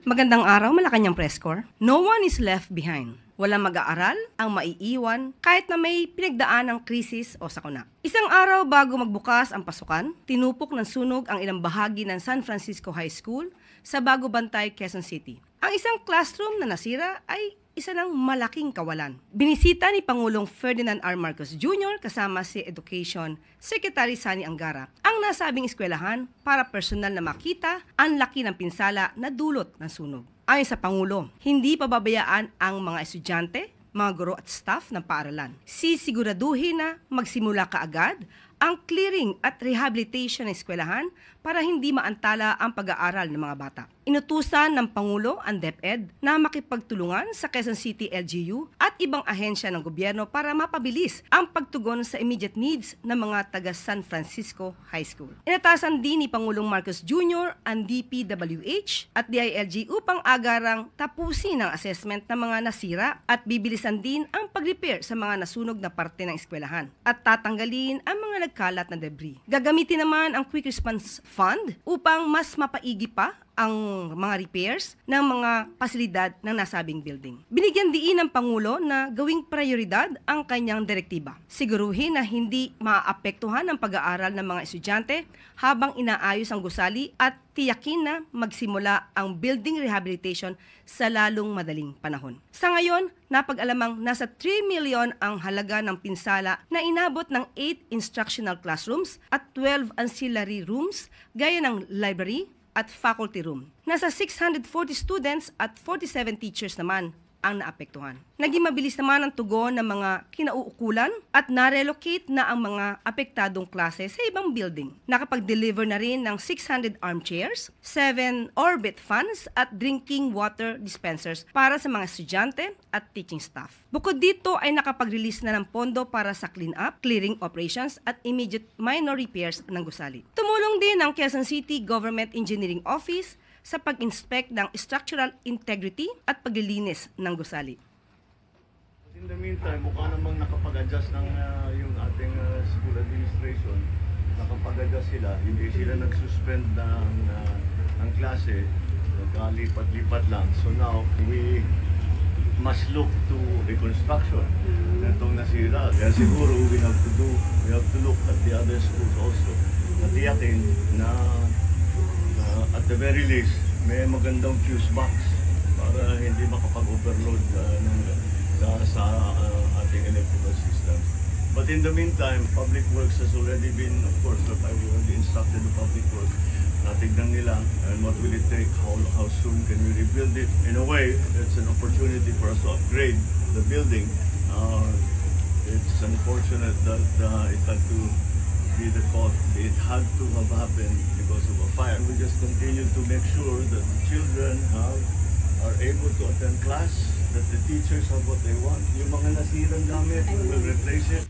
Magandang araw, Malacanang Press Corps. No one is left behind. Walang mag-aaral ang maiiwan kahit na may pinagdaan ng krisis o sakuna. Isang araw bago magbukas ang pasukan, tinupok ng sunog ang ilang bahagi ng San Francisco High School sa Bagubantay, Quezon City. Ang isang classroom na nasira ay isa ng malaking kawalan. Binisita ni Pangulong Ferdinand R. Marcos Jr. kasama si Education Secretary Sani Angara ang nasabing eskwelahan para personal na makita ang laki ng pinsala na dulot ng sunog. Ayon sa Pangulo, hindi pababayaan ang mga estudyante, mga guro at staff ng paaralan. Sisiguraduhin na magsimula kaagad ang clearing at rehabilitation ng eskwelahan para hindi maantala ang pag-aaral ng mga bata. Inutusan ng Pangulo ang DepEd na makipagtulungan sa Quezon City LGU at ibang ahensya ng gobyerno para mapabilis ang pagtugon sa immediate needs ng mga taga San Francisco High School. Inatasan din ni Pangulong Marcos Jr. ang DPWH at DILG upang agarang tapusin ang assessment ng mga nasira at bibilisan din ang pag-repair sa mga nasunog na parte ng eskwelahan at tatanggalin ang mga nagkalat na debris. Gagamitin naman ang Quick Response Fund upang mas mapaigi pa ang mga repairs ng mga pasilidad ng nasabing building. Binigyan diin ng Pangulo na gawing prioridad ang kanyang direktiba. Siguruhin na hindi maaapektuhan ang pag-aaral ng mga estudyante habang inaayos ang gusali at tiyakin na magsimula ang building rehabilitation sa lalong madaling panahon. Sa ngayon, napag-alamang nasa 3 million ang halaga ng pinsala na inabot ng 8 instructional classrooms at 12 ancillary rooms gaya ng library at faculty room. Nasa 640 students at 47 teachers naman ang naapektuhan. Naging mabilis naman ang tugon ng mga kinauukulan at na-relocate na ang mga apektadong klase sa ibang building. Nakapag-deliver na rin ng 600 armchairs, 7 orbit fans at drinking water dispensers para sa mga estudyante at teaching staff. Bukod dito ay nakapag-release na ng pondo para sa clean-up, clearing operations at immediate minor repairs ng gusali. Tumulong din ang Quezon City Government Engineering Office sa pag-inspect ng structural integrity at paglilinis ng gusali. In the meantime, mukha namang nakapag-adjust ng yung ating school administration. Nakapag-adjust sila, hindi sila nag-suspend ng klase, nagkalipat-lipat lang. So now, we must look to reconstruction itong nasira. Kaya siguro we have to look at the other schools also. Natiyakin na at the very least, may magandang fuse box para hindi makapag-overload sa ating electrical system. But in the meantime, Public Works has already been, of course, I've already instructed the Public Works na tignan nila and what will it take, how soon can we rebuild it. In a way, it's an opportunity for us to upgrade the building. It's unfortunate that it had to be the cause. It had to have happened because of a fire. We just continue to make sure that the children are able to attend class, that the teachers have what they want. Yung mga nasirang gamit, we will replace it.